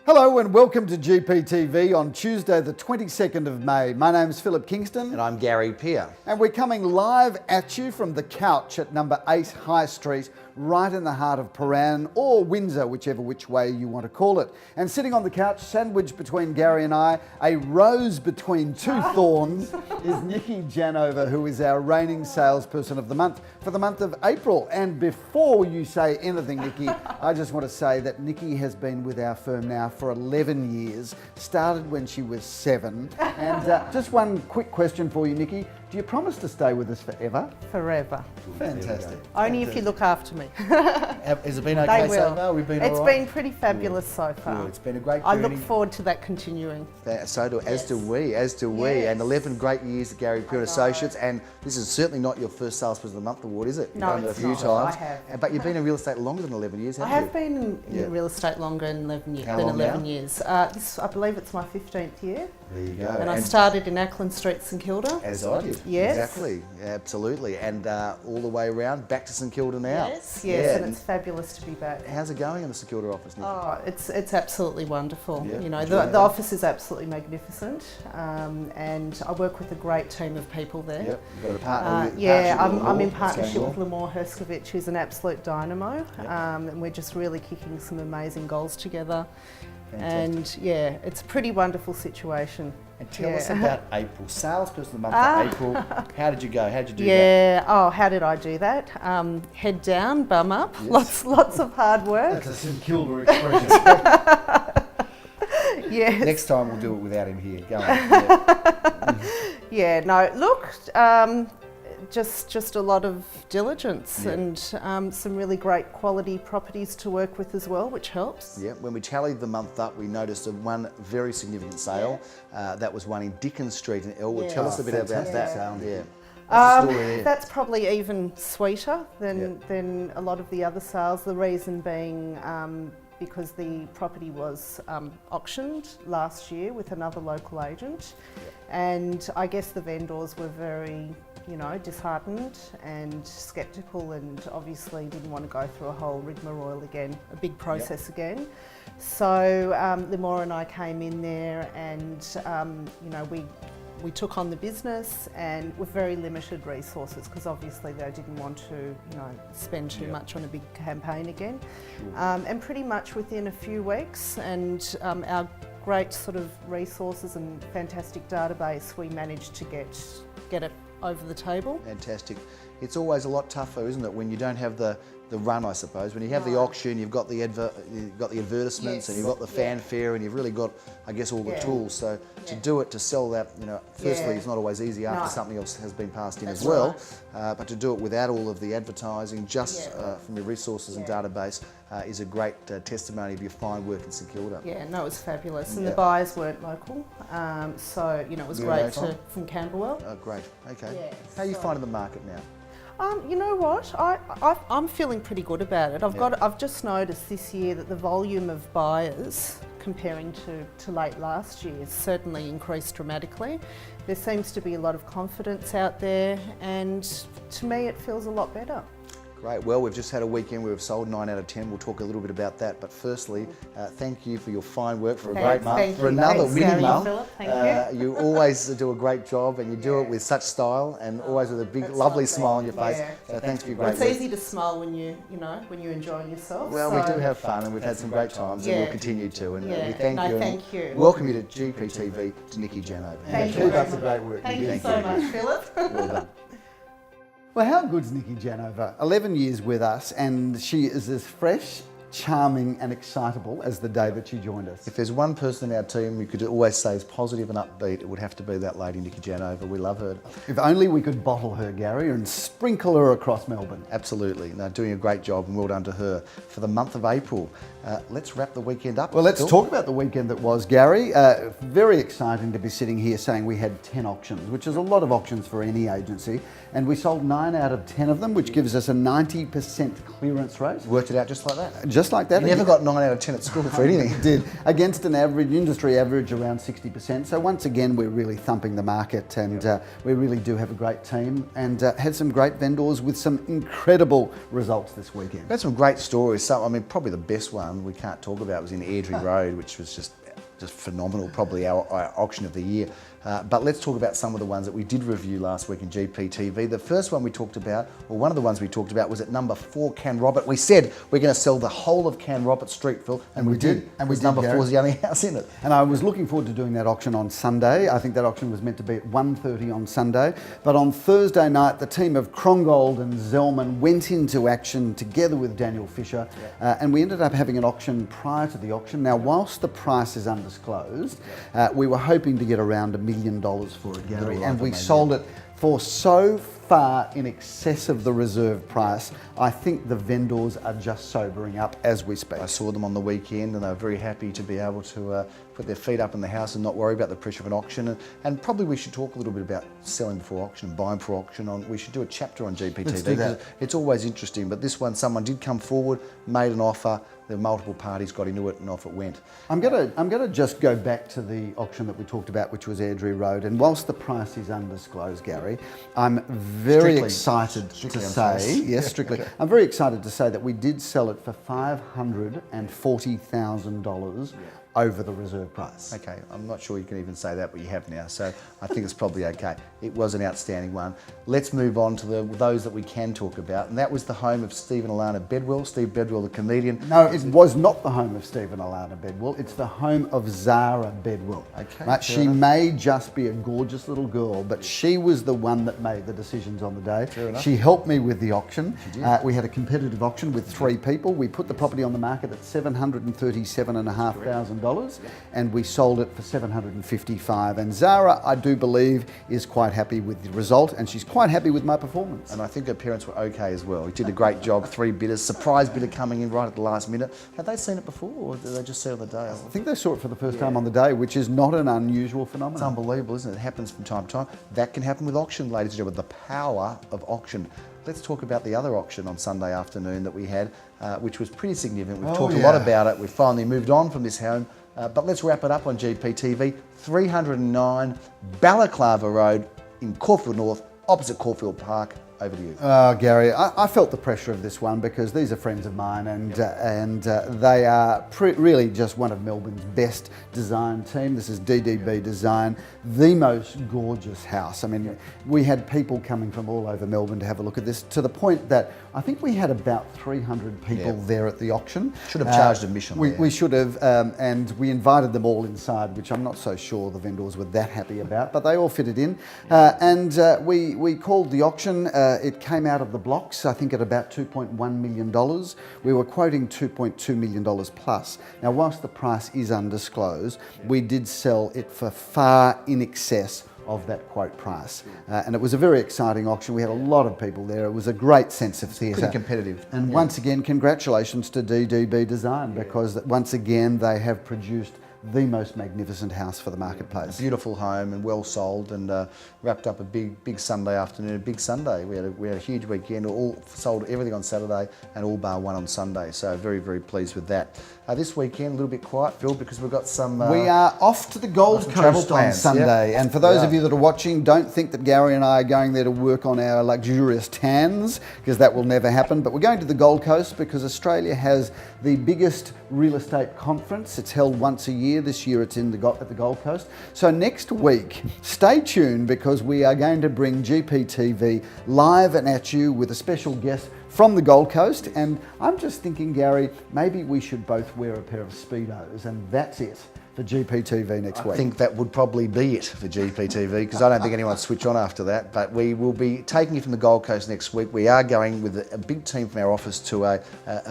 Hello and welcome to GPTV on Tuesday the 22nd of May. My name's Philip Kingston. And I'm Gary Peer. And we're coming live at you from the couch at number 8 High Street, right in the heart of Prahran or Windsor, whichever which way you want to call it. And sitting on the couch, sandwiched between Gary and I, a rose between two thorns, is Nikki Janover, who is our reigning salesperson of the month for the month of April. And before you say anything, Nikki, I just want to say that Nikki has been with our firm now for 11 years, started when she was 7. And just one quick question for you, Nikki. Do you promise to stay with us forever? Forever. Fantastic. Only if you look after me. Has it been okay They so will. far? We've been It's all right? been pretty fabulous so far. Good. It's been a great I journey. look forward to that continuing. So do, as do we, Yes. And 11 great years at Gary Peer Associates, and this is certainly not your first Salesperson of the Month award, is it? No, You've done it a it's few not. times. I have. But you've been in real estate longer than 11 years, I haven't have been in real estate longer than 11 years. How long now? Years. I believe it's my 15th year. you? There you go. And I started in Ackland Street, St Kilda. As I did. Yes. Exactly, absolutely. And all the way around, back to St Kilda now. Yes, Yeah. and it's fabulous to be back. How's it going in the St Kilda office, Nikki? Oh, it's absolutely wonderful. Yeah, You know, enjoy the that. office is absolutely magnificent, and I work with a great team of people there. Yep, you've got a partner with Yeah, partnership with I'm in Lamore. That's partnership going with Lamore Herskovich, who's an absolute dynamo, and we're just really kicking some amazing goals together. Fantastic. And yeah, it's a pretty wonderful situation. And tell us Yeah. about April. Salesperson of the Month for April. How did you go? How did you do that? Yeah. Oh, how did I do that? Head down, bum up. Lots of hard work. That's a St Kilda expression. Yes. Next time we'll do it without him here. Go on. Yeah. Yeah. No. Look. Just a lot of diligence and some really great quality properties to work with as well, which helps. Yeah, when we tallied the month up, we noticed one very significant sale. That was one in Dickens Street in Elwood. Yeah. Tell us a bit about Fantastic that. sound. Yeah. What's the story there? That's probably even sweeter than a lot of the other sales. The reason being because the property was auctioned last year with another local agent, and I guess the vendors were very, disheartened and sceptical, and obviously didn't want to go through a whole rigmarole again, a big process again. So Limor and I came in there, and we took on the business, and with very limited resources, because obviously they didn't want to, spend too much on a big campaign again. And pretty much within a few weeks, and our great sort of resources and fantastic database, we managed to get it over the table. Fantastic. It's always a lot tougher, isn't it, when you don't have the run, I suppose. When you have the auction, you've got the advertisements, and you've got the fanfare, and you've really got, I guess, all the tools. So to sell that, firstly, it's not always easy after something else has been passed in as well. But to do it without all of the advertising, just from your resources and database, is a great testimony of your fine work in St Kilda. Yeah, no, it was fabulous, and the buyers weren't local, so it was great from Camberwell. Oh, great. Okay. Yeah, How are you finding the market now? You know what? I'm feeling pretty good about it. I've just noticed this year that the volume of buyers comparing to late last year has certainly increased dramatically. There seems to be a lot of confidence out there, and to me it feels a lot better. Great. Well, we've just had a weekend where we've sold 9 out of 10. We'll talk a little bit about that. But firstly, thank you for your fine work for a great month. Thank For you. another Thanks, winning Gary, month. Philip. Thank you. You always do a great job, and you do it with such style, and always with a big, lovely smile on your face. Yeah. So thanks for your great It's work. easy to smile when you're enjoying yourself. Well, so we do have fun, and we've had some great times, and we'll continue to. And we thank you. Thank you. Welcome you to GPTV to Nikki Janover. Thank you Keep very up the much. great work. Thank Nikki. you so much, Philip. Well done. Well, how good's Nikki Janover? 11 years with us, and she is as fresh, charming and excitable as the day that she joined us. If there's one person in our team you could always say is positive and upbeat, it would have to be that lady, Nikki Janover. We love her. If only we could bottle her, Gary, and sprinkle her across Melbourne. Absolutely. No, doing a great job, and well done to her. For the month of April, let's wrap the weekend up. Well, let's Phil. talk about the weekend that was, Gary. Very exciting to be sitting here saying we had 10 auctions, which is a lot of auctions for any agency, and we sold 9 out of 10 of them, which gives us a 90% clearance rate. Worked it out just like that. just like that. You never got 9 out of 10 at school for anything. Did, against an average industry average around 60%. So once again, we're really thumping the market, and we really do have a great team, and had some great vendors with some incredible results this weekend. We had some great stories. Some, I mean, probably the best one we can't talk about was in Airdrie Road, which was just phenomenal, probably our auction of the year. But let's talk about some of the ones that we did review last week in GPTV. The first one we talked about, or one of the ones we talked about, was at number 4 Canrobert. We said we're going to sell the whole of Canrobert Streetville, and we did. And we did, number Gary. 4 is the only house in it. And I was looking forward to doing that auction on Sunday. I think that auction was meant to be at 1:30 on Sunday. But on Thursday night, the team of Krongold and Zellman went into action together with Daniel Fisher, and we ended up having an auction prior to the auction. Now, whilst the price is undisclosed, we were hoping to get around $1 million for it, Gary, and we sold it for so far in excess of the reserve price. I think the vendors are just sobering up as we speak. I saw them on the weekend, and they were very happy to be able to put their feet up in the house and not worry about the pressure of an auction. And probably we should talk a little bit about selling before auction and buying for auction. We should do a chapter on GPTV. Let's do that. Because it's always interesting. But this one, someone did come forward, made an offer. There were multiple parties got into it, and off it went. I'm gonna just go back to the auction that we talked about, which was Airdrie Road. And whilst the price is undisclosed, Gary, I'm very excited to say, yes, strictly. I'm very excited to say that we did sell it for $540,000 over the reserve price. Okay, I'm not sure you can even say that, but you have now, so I think it's probably okay. It was an outstanding one. Let's move on to those that we can talk about, and that was the home of Steve and Alana Bedwell. Steve Bedwell, the comedian. No, it was not the home of Steve and Alana Bedwell. It's the home of Zara Bedwell. Okay, Right? She may just be a gorgeous little girl, but she was the one that made the decisions on the day. Fair enough. She helped me with the auction. We had a competitive auction with 3 people. We put the property on the market at $737,500, and we sold it for $755,000. And Zara, I do believe, is quite happy with the result, and she's quite happy with my performance. And I think her parents were okay as well. He did a great job. 3 bidders, surprise bidder coming in right at the last minute. Had they seen it before, or did they just see it on the day? I think they saw it for the first time on the day, which is not an unusual It's phenomenon. unbelievable, isn't it? It happens from time to time. That can happen with auction, ladies and gentlemen. The power of auction. Let's talk about the other auction on Sunday afternoon that we had, which was pretty significant. We've talked a lot about it. We've finally moved on from this home. But let's wrap it up on GPTV. 309 Balaclava Road in Caulfield North, opposite Caulfield Park. Over to you. Gary, I felt the pressure of this one because these are friends of mine, and they are really just one of Melbourne's best design team. This is DDB Design, the most gorgeous house. I mean, we had people coming from all over Melbourne to have a look at this, to the point that I think we had about 300 people there at the auction. Should have charged admission. We should have, and we invited them all inside, which I'm not so sure the vendors were that happy about, but they all fitted in. We called the auction. It came out of the blocks, I think, at about $2.1 million. We were quoting $2.2 million plus. Now, whilst the price is undisclosed, we did sell it for far in excess of that quote price. And it was a very exciting auction. We had a lot of people there. It was a great sense of theatre. Pretty competitive. And once again, congratulations to DDB Design, because once again, they have produced the most magnificent house for the marketplace. Beautiful home and well sold, and wrapped up a big Sunday afternoon, a big Sunday. We had a huge weekend, all sold everything on Saturday and all bar one on Sunday. So very, very pleased with that. This weekend, a little bit quiet, Phil, because we've got some... we are off to the Gold Coast on Sunday. And for those of you that are watching, don't think that Gary and I are going there to work on our luxurious tans, because that will never happen. But we're going to the Gold Coast because Australia has the biggest real estate conference. It's held once a year. This year it's at the Gold Coast. So next week, stay tuned, because we are going to bring GPTV live and at you with a special guest from the Gold Coast. And I'm just thinking, Gary, maybe we should both wear a pair of Speedos, and that's it for GPTV next week. I think that would probably be it for GPTV, because I don't think anyone would switch on after that. But we will be taking you from the Gold Coast next week. We are going with a big team from our office to a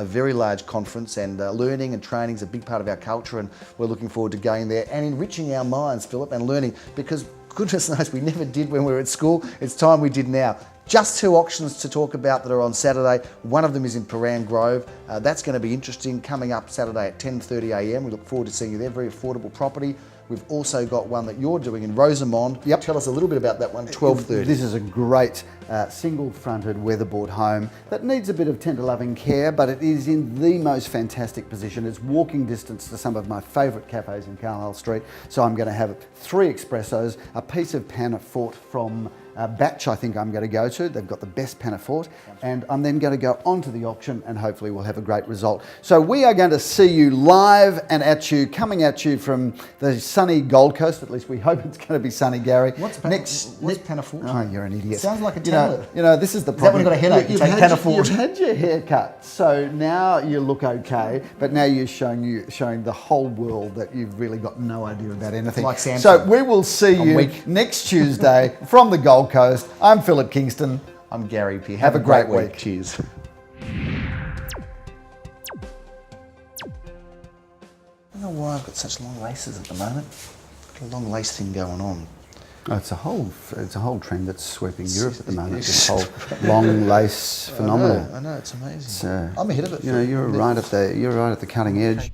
very large conference, and learning and training is a big part of our culture, and we're looking forward to going there and enriching our minds, Philip, and learning, because goodness knows we never did when we were at school. It's time we did now. Just 2 auctions to talk about that are on Saturday. One of them is in Paran Grove. That's going to be interesting, coming up Saturday at 10:30 a.m. We look forward to seeing you there. Very affordable property. We've also got one that you're doing in Rosamond. Yep. Tell us a little bit about that one, 1230. This is a great single-fronted weatherboard home that needs a bit of tender loving care, but it is in the most fantastic position. It's walking distance to some of my favourite cafes in Carlisle Street. So I'm going to have 3 espressos, a piece of Panafort from Batch, I think I'm going to go to. They've got the best Panafort, and I'm then going to go onto the auction, and hopefully we'll have a great result. So we are going to see you live and at you, coming at you from the sunny Gold Coast. At least we hope it's going to be sunny, Gary. What's Panafort? Oh, you're an idiot. Sounds like a tablet. You know, this is the Is that when problem. you've got a headache, you take Panafort? You've had your hair cut, so now you look okay, but now you're showing the whole world that you've really got no idea about anything. Like Samsung. So we will see you next Tuesday from the Gold Coast. I'm Philip Kingston. I'm Gary Peer. Have a great week. Cheers. I don't know why I've got such long laces at the moment. Got a long lace thing going on. Oh, it's a whole trend that's sweeping Europe at the moment. This whole long lace phenomenon. I know, it's amazing. I'm ahead of it. You know, you're right at the cutting edge.